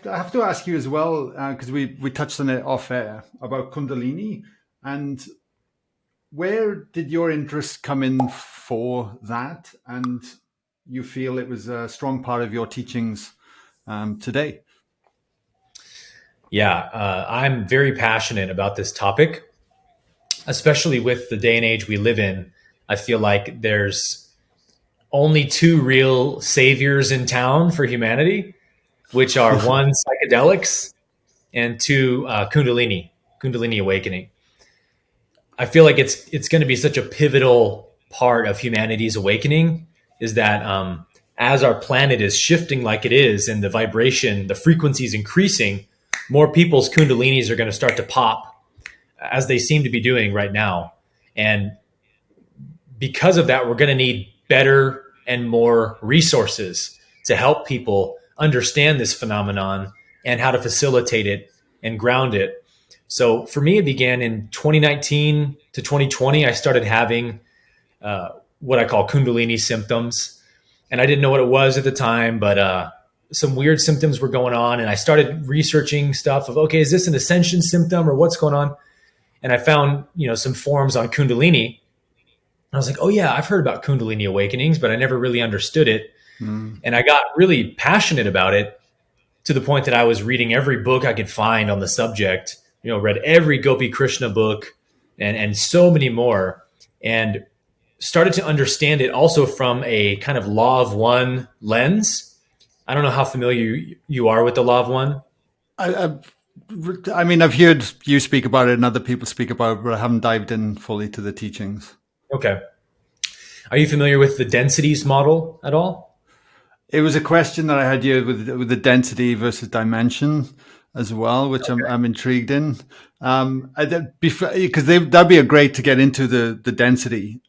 I have to ask you as well, because we touched on it off air about Kundalini, and where did your interest come in for that? And you feel it was a strong part of your teachings today? Yeah, I'm very passionate about this topic, especially with the day and age we live in. I feel like there's only two real saviors in town for humanity, which are one, psychedelics, and two, Kundalini awakening. I feel like it's going to be such a pivotal part of humanity's awakening is that as our planet is shifting like it is and the vibration, the frequency is increasing, more people's Kundalinis are going to start to pop as they seem to be doing right now. And because of that, we're going to need better and more resources to help people understand this phenomenon and how to facilitate it and ground it. So for me, it began in 2019 to 2020. I started having what I call Kundalini symptoms. And I didn't know what it was at the time, but some weird symptoms were going on. And I started researching stuff of, okay, is this an ascension symptom or what's going on? And I found, some forums on Kundalini. I was like, oh yeah, I've heard about Kundalini awakenings, but I never really understood it. And I got really passionate about it to the point that I was reading every book I could find on the subject, read every Gopi Krishna book and so many more, and started to understand it also from a kind of law of one lens. I don't know how familiar you are with the law of one. I've heard you speak about it and other people speak about it, but I haven't dived in fully to the teachings. Okay. Are you familiar with the densities model at all? It was a question that I had here with the density versus dimension as well, which okay. I'm intrigued in. Because that'd be a great to get into the density,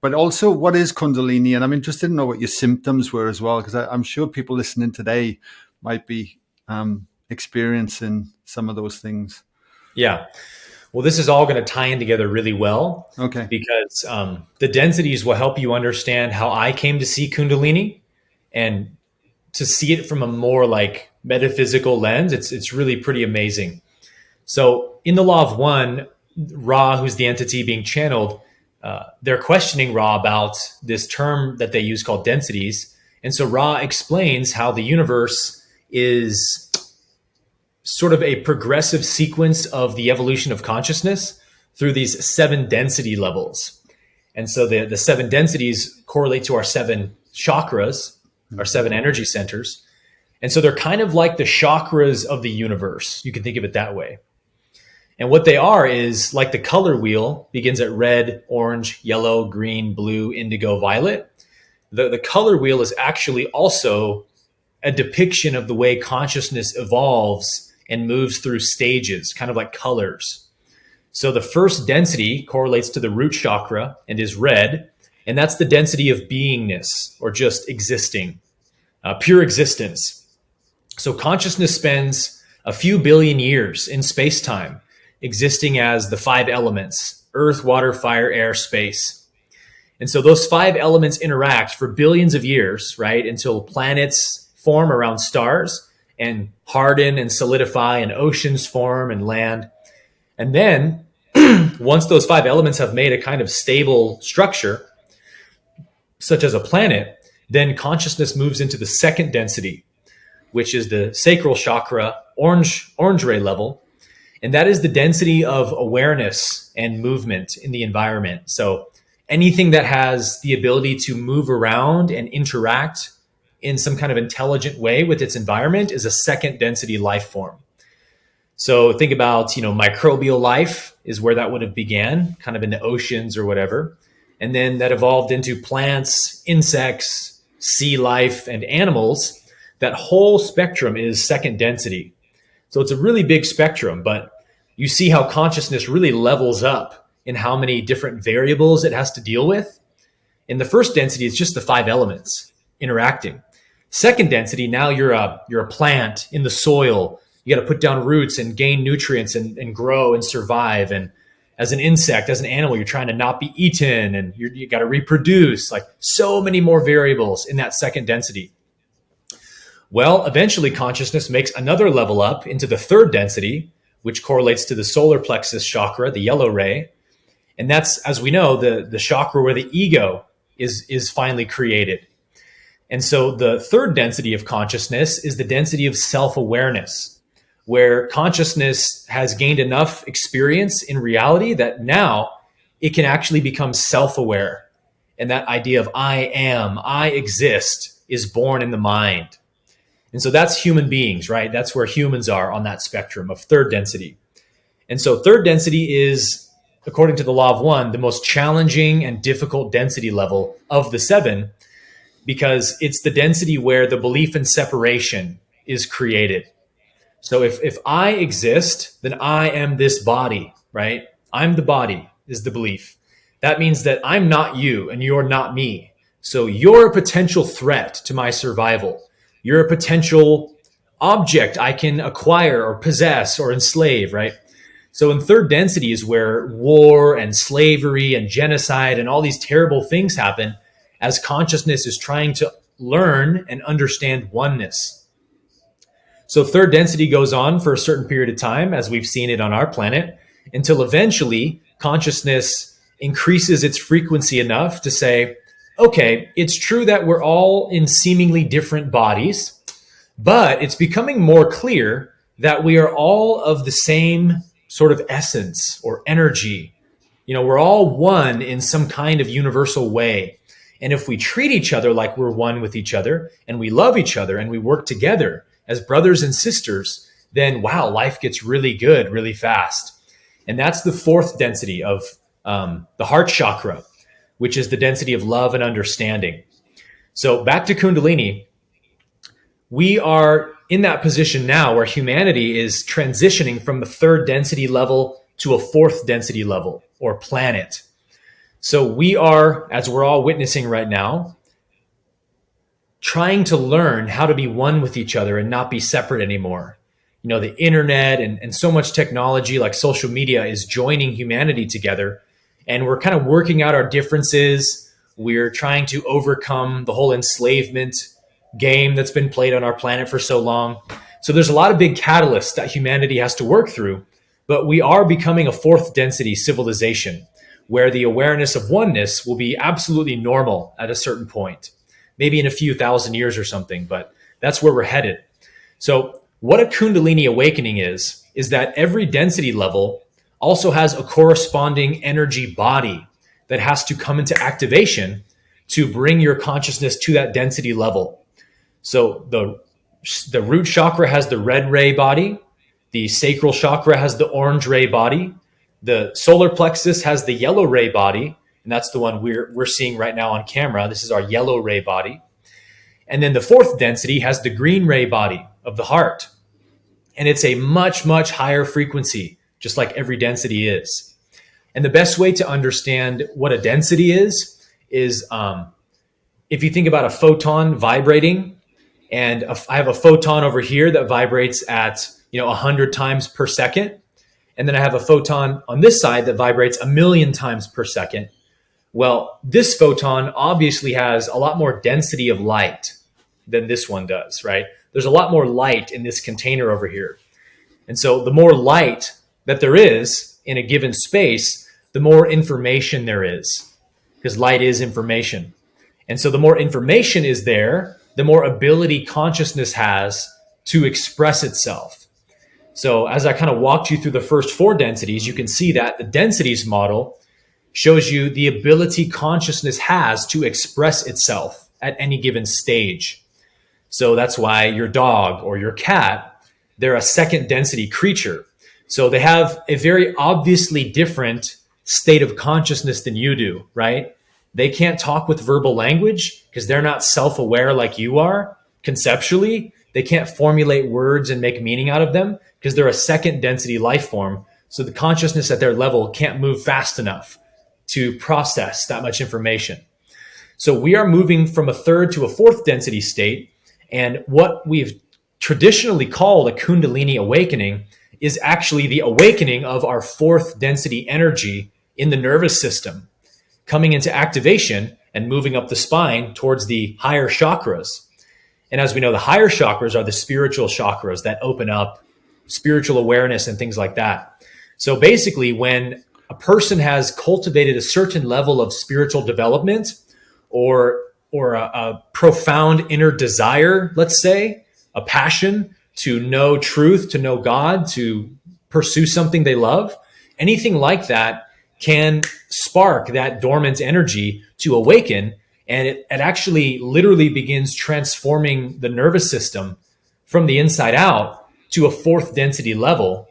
but also what is Kundalini, and I'm interested to know what your symptoms were as well, because I'm sure people listening today might be experiencing some of those things. Yeah. Well, this is all going to tie in together really well. Okay. Because the densities will help you understand how I came to see Kundalini and to see it from a more like metaphysical lens. It's really pretty amazing. So in the law of one, Ra, who's the entity being channeled, they're questioning Ra about this term that they use called densities. And so Ra explains how the universe is sort of a progressive sequence of the evolution of consciousness through these 7 density levels. And so the 7 densities correlate to our 7 chakras, our 7 energy centers. And so they're kind of like the chakras of the universe. You can think of it that way. And what they are is like the color wheel begins at red, orange, yellow, green, blue, indigo, violet. The color wheel is actually also a depiction of the way consciousness evolves and moves through stages, kind of like colors. So the first density correlates to the root chakra and is red, and that's the density of beingness or just existing, pure existence. So consciousness spends a few billion years in space-time existing as the 5 elements: earth, water, fire, air, space. And so those 5 elements interact for billions of years, right, until planets form around stars and harden and solidify, and oceans form and land. And then once those 5 elements have made a kind of stable structure, such as a planet, then consciousness moves into the second density, which is the sacral chakra, orange ray level. And that is the density of awareness and movement in the environment. So anything that has the ability to move around and interact in some kind of intelligent way with its environment is a second density life form. So think about, microbial life is where that would have began, kind of in the oceans or whatever. And then that evolved into plants, insects, sea life, and animals. That whole spectrum is second density. So it's a really big spectrum, but you see how consciousness really levels up in how many different variables it has to deal with. In the first density, it's just the 5 elements interacting. Second density, now you're a plant in the soil. You got to put down roots and gain nutrients and grow and survive. And as an insect, as an animal, you're trying to not be eaten, and you got to reproduce. Like so many more variables in that second density. Well, eventually consciousness makes another level up into the third density, which correlates to the solar plexus chakra, the yellow ray. And that's, as we know, the chakra where the ego is finally created. And so the third density of consciousness is the density of self-awareness, where consciousness has gained enough experience in reality that now it can actually become self-aware. And that idea of I am, I exist is born in the mind. And so that's human beings, right? That's where humans are on that spectrum of third density. And so third density is, according to the law of one, the most challenging and difficult density level of the seven, because it's the density where the belief in separation is created. So if I exist, then I am this body, right? I'm the body is the belief. That means that I'm not you and you're not me. So you're a potential threat to my survival. You're a potential object I can acquire or possess or enslave, right? So in third density is where war and slavery and genocide and all these terrible things happen as consciousness is trying to learn and understand oneness. So third density goes on for a certain period of time, as we've seen it on our planet, until eventually consciousness increases its frequency enough to say, okay, it's true that we're all in seemingly different bodies, but it's becoming more clear that we are all of the same sort of essence or energy. You know, we're all one in some kind of universal way. And if we treat each other like we're one with each other, and we love each other, and we work together as brothers and sisters, then wow, life gets really good really fast. And that's the fourth density of the heart chakra, which is the density of love and understanding. So back to Kundalini, we are in that position now where humanity is transitioning from the third density level to a fourth density level or planet. So we are, as we're all witnessing right now, trying to learn how to be one with each other and not be separate anymore. You know, the internet and so much technology like social media is joining humanity together, and we're kind of working out our differences. We're trying to overcome the whole enslavement game that's been played on our planet for so long. So there's a lot of big catalysts that humanity has to work through, but we are becoming a fourth density civilization where the awareness of oneness will be absolutely normal at a certain point, maybe in a few thousand years or something, but that's where we're headed. So what a Kundalini awakening is that every density level also has a corresponding energy body that has to come into activation to bring your consciousness to that density level. So the root chakra has the red ray body, the sacral chakra has the orange ray body, the solar plexus has the yellow ray body, and that's the one we're seeing right now on camera. This is our yellow ray body. And then the fourth density has the green ray body of the heart. And it's a much, much higher frequency, just like every density is. And the best way to understand what a density is if you think about a photon vibrating, and I have a photon over here that vibrates at 100 times per second. And then I have a photon on this side that vibrates 1,000,000 times per second. Well, this photon obviously has a lot more density of light than this one does, right? There's a lot more light in this container over here. And so the more light that there is in a given space, the more information there is, because light is information. And so the more information is there, the more ability consciousness has to express itself. So as I kind of walked you through the first four densities, you can see that the densities model shows you the ability consciousness has to express itself at any given stage. So that's why your dog or your cat, they're a second density creature. So they have a very obviously different state of consciousness than you do, right? They can't talk with verbal language because they're not self-aware like you are conceptually. They can't formulate words and make meaning out of them because they're a second density life form. So the consciousness at their level can't move fast enough to process that much information. So we are moving from a third to a fourth density state. And what we've traditionally called a Kundalini awakening is actually the awakening of our fourth density energy in the nervous system, coming into activation and moving up the spine towards the higher chakras. And as we know, the higher chakras are the spiritual chakras that open up spiritual awareness and things like that. So basically, when a person has cultivated a certain level of spiritual development or a profound inner desire, let's say, a passion to know truth, to know God, to pursue something they love, anything like that can spark that dormant energy to awaken. And it actually literally begins transforming the nervous system from the inside out to a fourth density level,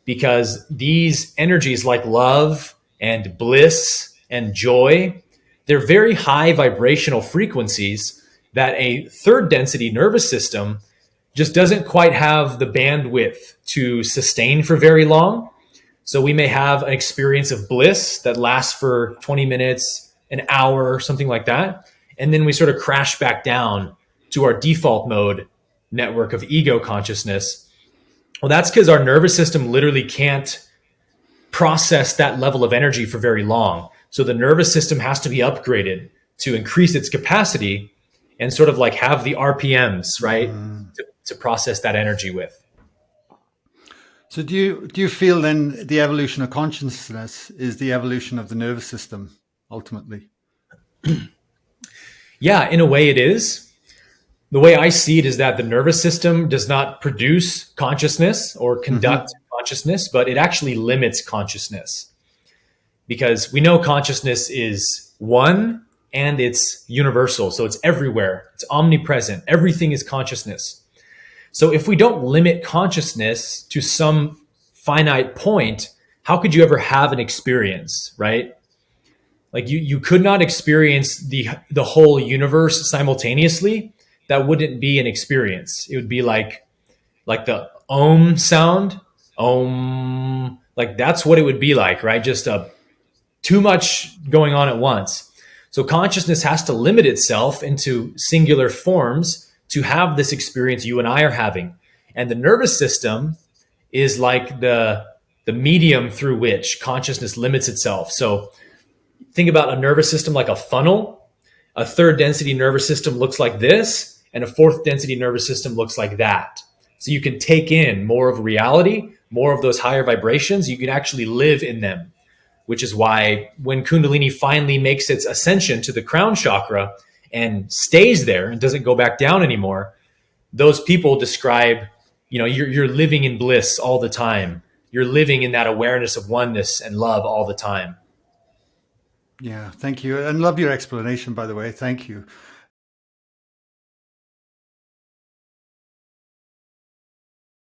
because these energies like love and bliss and joy, they're very high vibrational frequencies that a third density nervous system just doesn't quite have the bandwidth to sustain for very long. So we may have an experience of bliss that lasts for 20 minutes, an hour, something like that. And then we sort of crash back down to our default mode network of ego consciousness. Well, that's because our nervous system literally can't process that level of energy for very long. So the nervous system has to be upgraded to increase its capacity and sort of like have the RPMs, right, to process that energy with. So do you feel then the evolution of consciousness is the evolution of the nervous system ultimately? Yeah, in a way it is. The way I see it is that the nervous system does not produce consciousness or conduct consciousness, but it actually limits consciousness. Because we know consciousness is one and it's universal. So it's everywhere. It's omnipresent. Everything is consciousness. So if we don't limit consciousness to some finite point, how could you ever have an experience, right? Like you could not experience the whole universe simultaneously. That wouldn't be an experience. It would be like the Om sound, Om, like that's what it would be like, right? Just too much going on at once. So consciousness has to limit itself into singular forms to have this experience you and I are having. And the nervous system is like the medium through which consciousness limits itself. So think about a nervous system like a funnel. A third density nervous system looks like this, and a fourth density nervous system looks like that. So you can take in more of reality, more of those higher vibrations. You can actually live in them, which is why when Kundalini finally makes its ascension to the crown chakra and stays there and doesn't go back down anymore, those people describe, you're living in bliss all the time. You're living in that awareness of oneness and love all the time. Yeah, thank you. And love your explanation, by the way. Thank you.